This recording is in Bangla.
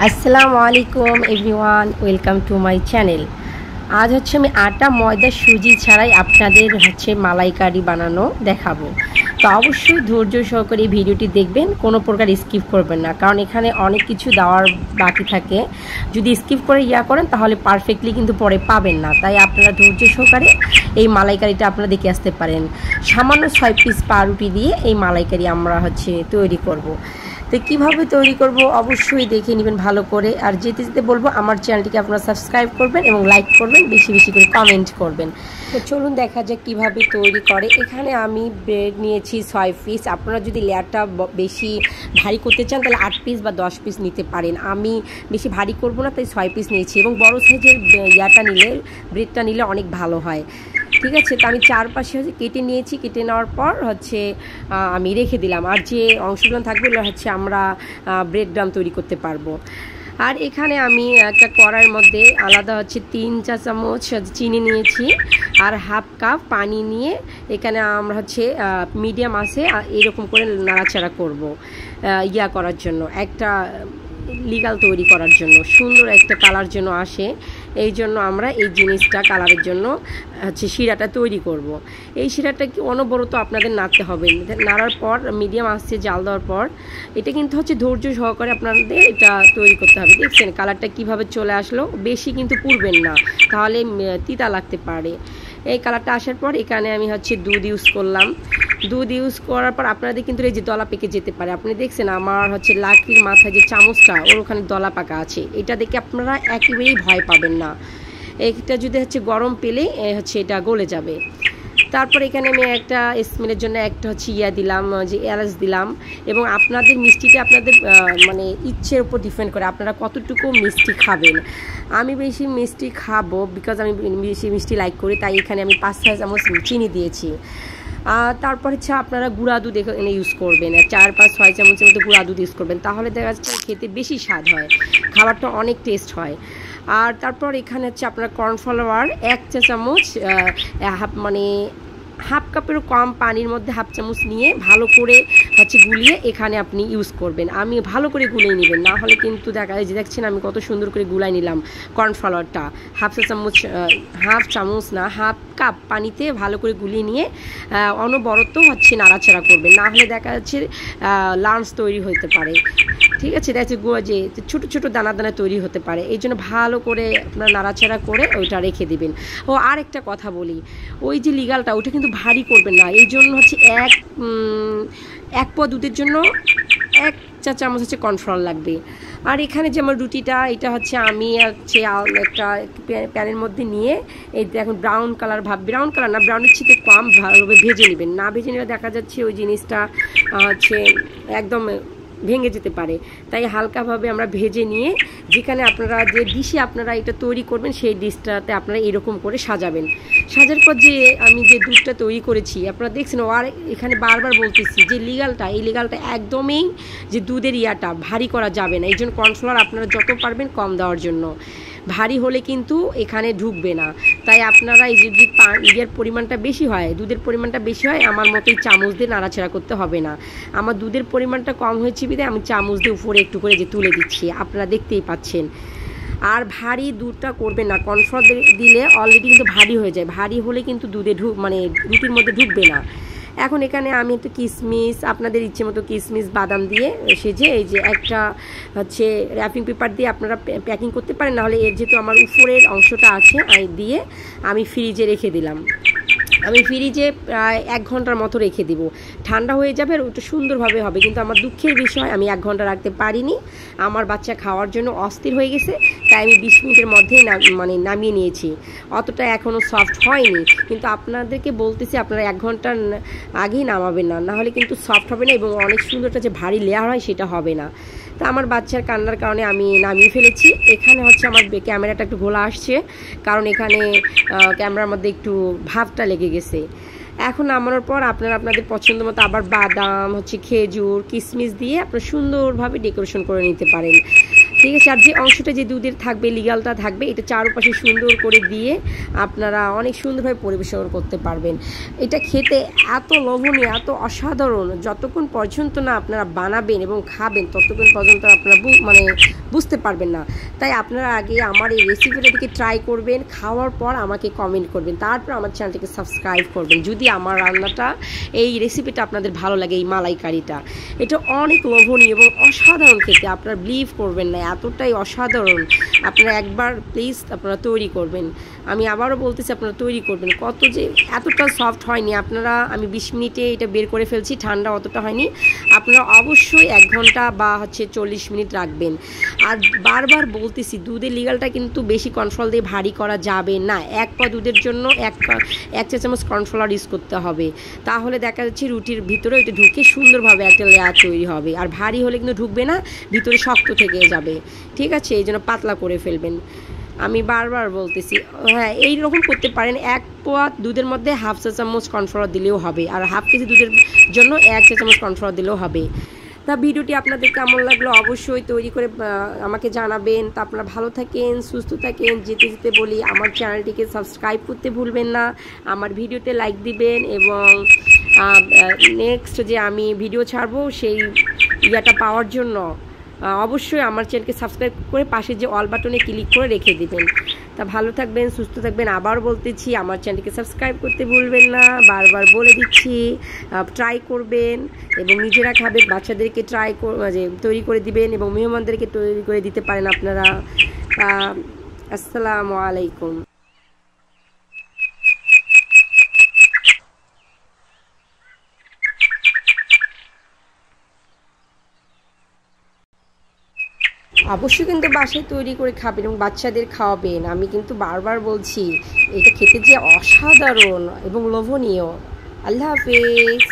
আসসালামু আলাইকুম everyone, welcome to my channel. আজ আমি আটা ময়দা সুজি ছাড়াই আপনাদের মালাইকারি বানানো দেখাবো। তো অবশ্যই ধৈর্য সহকারে এই ভিডিওটি দেখবেন, কোনো প্রকার স্কিপ করবেন না, কারণ এখানে অনেক কিছু দেওয়ার বাকি থাকে। যদি স্কিপ করে করেন তাহলে পারফেক্টলি কিন্তু পরে পাবেন না। তাই আপনারা ধৈর্য সহকারে এই মালাইকারিটা আপনারা দেখে আসতে পারেন। সামান্য 6 পিস পাউরুটি দিয়ে এই মালাইকারি আমরা তৈরি করব। তো কীভাবে তৈরি করব অবশ্যই দেখে নেবেন ভালো করে। আর যেতে যেতে বলবো আমার চ্যানেলটিকে আপনারা সাবস্ক্রাইব করবেন এবং লাইক করবেন, বেশি বেশি করে কমেন্ট করবেন। তো চলুন দেখা যাক কীভাবে তৈরি করে। এখানে আমি ব্রেড নিয়েছি 6 পিস। আপনারা যদি লেয়ারটা বেশি ভারী করতে চান তাহলে 8 পিস বা 10 পিস নিতে পারেন। আমি বেশি ভারী করব না, তাই 6 পিস নিয়েছি। এবং বড় সাইজের ব্রেডটা নিলে অনেক ভালো হয়। ঠিক আছে, তো আমি চারপাশে কেটে নিয়েছি। কেটে নেওয়ার পর আমি রেখে দিলাম। আর যে অংশগুলো থাকবে আমরা ব্রেড ক্রাম্ব তৈরি করতে পারবো। আর এখানে আমি একটা কড়াইয়ের মধ্যে আলাদা 3 চা চামচ চিনি নিয়েছি আর হাফ কাপ পানি নিয়ে এখানে আমরা মিডিয়াম আছে এরকম করে নাড়াচাড়া করব করার জন্য, একটা লিগাল তৈরি করার জন্য, সুন্দর একটা কালার জন্য আসে। এই জন্য আমরা এই জিনিসটা কালারের জন্য শিরাটা তৈরি করব। এই শিরাটা কি অনবরত আপনাদের নাড়তে হবে। নাড়ার পর মিডিয়াম আঁচে জাল দেওয়ার পর এটা কিন্তু ধৈর্য সহকারে আপনাদের এটা তৈরি করতে হবে। দেখছেন কালারটা কিভাবে চলে আসলো। বেশি কিন্তু পুড়বেন না, তাহলে তিতা লাগতে পারে। এই কালারটা আসার পর এখানে আমি দুধ ইউজ করলাম। দুধ ইউজ করার পর আপনাদের কিন্তু এই যে দলা পেকে যেতে পারে। আপনি দেখছেন আমার লাকড়ির মাথায় যে চামচটা ওর ওখানে দলা পাকা আছে। এটা দেখে আপনারা একেবারেই ভয় পাবেন না। এটা যদি গরম পেলে এটা গলে যাবে। তারপর এখানে আমি একটা স্মেলের জন্য একটা দিলাম, যে এলাচ দিলাম। এবং আপনাদের মিষ্টিটা আপনাদের ইচ্ছের উপর ডিপেন্ড করে আপনারা কতটুকু মিষ্টি খাবেন। আমি বেশি মিষ্টি খাবো বিকজ আমি বেশি মিষ্টি লাইক করি, তাই এখানে আমি 5-6 চামচ চিনি দিয়েছি। তারপর আপনারা গুঁড়া দুধ এখানে ইউজ করবেন। 4-5-6 চামচের মধ্যে গুঁড়া দুধ ইউজ করবেন, তাহলে দেখা যাচ্ছে খেতে বেশি স্বাদ হয়, খাবারটা অনেক টেস্ট হয়। আর তারপর এখানে আপনার কর্নফ্লাওয়ার 1 চা চামচ, হাফ কাপেরও কম পানির মধ্যে হাফ চামচ নিয়ে ভালো করে গুলিয়ে এখানে আপনি ইউজ করবেন। আমি ভালো করে গুলিয়ে নেবেন, না হলে কিন্তু দেখছেন আমি কত সুন্দর করে গুলাই নিলাম কর্নফ্লাওয়ারটা। হাফ কাপ পানিতে ভালো করে গুলিয়ে নিয়ে অনবরত নাড়াচাড়া করবেন, না হলে দেখা যাচ্ছে লাঞ্চ তৈরি হতে পারে। ঠিক আছে, দেখা যাচ্ছে যে ছোটো ছোটো দানা দানা তৈরি হতে পারে। এই জন্য ভালো করে আপনারা নাড়াচাড়া করে ওইটা রেখে দিবেন। ও আর একটা কথা বলি, ওই যে লিগালটা ওটা কিন্তু ভারী করবেন না। এই জন্য এক পোয়া দুধের জন্য 1 চা চামচ কর্নফ্লাওয়ার লাগবে। আর এখানে যে আমার রুটিটা এটা আমি একটা প্যানের মধ্যে নিয়ে এই এখন ব্রাউন কালার না, ব্রাউনের থেকে কম ভালোভাবে ভেজে নেবেন। না ভেজে নিলে দেখা যাচ্ছে ওই জিনিসটা একদম ভেঙে যেতে পারে। তাই হালকাভাবে আমরা ভেজে নিয়ে যেখানে আপনারা যে ডিশে আপনারা এটা তৈরি করবেন সেই ডিশটাতে আপনারা এরকম করে সাজাবেন। সাজার পর যে আমি যে দুধটা তৈরি করেছি আপনারা দেখছেন। আর এখানে বারবার বলতেছি যে এই লিগালটা একদমই যে দুধের ভারী করা যাবে না। এই জন্য কর্নফ্লাওয়ার আপনারা যত পারবেন কম দেওয়ার জন্য, ভারী হলে কিন্তু এখানে ঢুকবে না। তাই আপনারা এই যদি পরিমাণটা বেশি হয়, দুধের পরিমাণটা বেশি হয়, আমার মতোই চামচ দিয়ে নাড়াচাড়া করতে হবে না। আমার দুধের পরিমাণটা কম হয়েছে বিধায় আমি চামচ দিয়ে উপরে একটু করে তুলে দিচ্ছি, আপনারা দেখতেই পাচ্ছেন। আর ভারী দুধটা করবেন না, কর্নফ্লাওয়ার দিলে অলরেডি কিন্তু ভারী হয়ে যায়। ভারী হলে কিন্তু রুটির মধ্যে ঢুকবে না। এখন এখানে আমি একটু কিশমিশ, আপনাদের ইচ্ছে মতো কিশমিশ বাদাম দিয়ে সেজে এই যে একটা র্যাপিং পেপার দিয়ে আপনারা প্যাকিং করতে পারেন, নাহলে এর যেহেতু আমার উপরের অংশটা আছে দিয়ে আমি ফ্রিজে রেখে দিলাম। আমি ফ্রিজে প্রায় 1 ঘন্টার মতো রেখে দিব। ঠান্ডা হয়ে যাবে আর ওটা সুন্দরভাবে হবে। কিন্তু আমার দুঃখের বিষয় আমি 1 ঘন্টা রাখতে পারিনি। আমার বাচ্চা খাওয়ার জন্য অস্থির হয়ে গেছে, তাই আমি 20 মিনিটের মধ্যেই নামিয়ে নিয়েছি। অতটা এখনও সফট হয়নি, কিন্তু আপনাদেরকে বলতেছি আপনারা 1 ঘন্টার আগেই নামাবেন না, নাহলে কিন্তু সফট হবে না এবং অনেক সুন্দরটা যে ভারী লেয়ার হয় সেটা হবে না। তা আমার বাচ্চার কান্নার কারণে আমি নামিয়ে ফেলেছি। এখানে আমার ক্যামেরাটা একটু ঘোলা আসছে, কারণ এখানে ক্যামেরার মধ্যে একটু ভাবটা লেগে গেছে। এখন নামানোর পর আপনারা আপনাদের পছন্দ মতো আবার বাদাম খেজুর কিশমিশ দিয়ে আপনারা সুন্দরভাবে ডেকোরেশন করে নিতে পারেন। ঠিক আছে, আর যে অংশটা যে দুধের থাকবে লিগালটা থাকবে এটা চারপাশে সুন্দর করে দিয়ে আপনারা অনেক সুন্দরভাবে পরিবেশন করতে পারবেন। এটা খেতে এত লোভনীয়, এত অসাধারণ, যতক্ষণ পর্যন্ত না আপনারা বানাবেন এবং খাবেন ততক্ষণ পর্যন্ত আপনারা বুঝতে পারবেন না। তাই আপনারা আগে আমার এই রেসিপিটা থেকে ট্রাই করবেন, খাওয়ার পর আমাকে কমেন্ট করবেন, তারপর আমার চ্যানেলটিকে সাবস্ক্রাইব করবেন যদি আমার রান্নাটা এই রেসিপিটা আপনাদের ভালো লাগে। এই মালাইকারিটা এটা অনেক লোভনীয় এবং অসাধারণ খেতে, আপনারা বিলিভ করবেন না, এতটাই অসাধারণ। আপনারা একবার প্লিজ আপনারা তৈরি করবেন, আমি আবারও বলতেছি আপনারা তৈরি করবেন। কত যে এতটা সফট হয়নি, আপনারা আমি 20 মিনিটে এটা বের করে ফেলছি, ঠান্ডা অতটা হয়নি। আপনারা অবশ্যই 1 ঘন্টা বা 40 মিনিট রাখবেন। আর বারবার বলতেছি দুধের লিগালটা কিন্তু বেশি কর্নফ্লোর দিয়ে ভারী করা যাবে না। 1 পা দুধের জন্য 1 চা চামচ কর্নফ্লোর ইউজ করতে হবে, তাহলে দেখা যাচ্ছে রুটির ভিতরে এটা ঢুকে সুন্দরভাবে একটা লেয়ার তৈরি হবে। আর ভারী হলে কিন্তু ঢুকবে না, ভিতরে শক্ত থেকে যাবে, ঠিক আছে? এই জন্য পাতলা করে ফেলবেন, আমি বারবার বলতেছি। হ্যাঁ, এইরকম করতে পারেন। 1 পোয়া দুধের মধ্যে 1/2 চা চামচ কর্নফ্লোর দিলেও হবে, আর 1/2 কেজি দুধের জন্য 1 চা চামচ কর্নফ্লোর দিলেও হবে। তা ভিডিওটি আপনাদের কেমন লাগলো অবশ্যই তৈরি করে আমাকে জানাবেন। তা আপনারা ভালো থাকেন, সুস্থ থাকেন। যেতে যেতে বলি আমার চ্যানেলটিকে সাবস্ক্রাইব করতে ভুলবেন না, আমার ভিডিওতে লাইক দিবেন, এবং নেক্সট যে আমি ভিডিও ছাড়বো সেই ইয়াটা পাওয়ার জন্য অবশ্যই আমার চ্যানেলকে সাবস্ক্রাইব করে পাশে যে অল বাটনে ক্লিক করে রেখে দিবেন। তা ভালো থাকবেন, সুস্থ থাকবেন। আবার বলতেছি আমার চ্যানেলকে সাবস্ক্রাইব করতে ভুলবেন না, বারবার বলে দিচ্ছি। ট্রাই করবেন এবং নিজেরা খাবেন, বাচ্চাদেরকে তৈরি করে দিবেন এবং মেহমানদেরকে তৈরি করে দিতে পারেন আপনারা। আসসালামু আলাইকুম। অবশ্যই কিন্তু বাসায় তৈরি করে খাবেন এবং বাচ্চাদের খাওয়াবেন। আমি কিন্তু বারবার বলছি এটা খেতে যে অসাধারণ এবং লোভনীয়। আল্লাহ হাফেজ।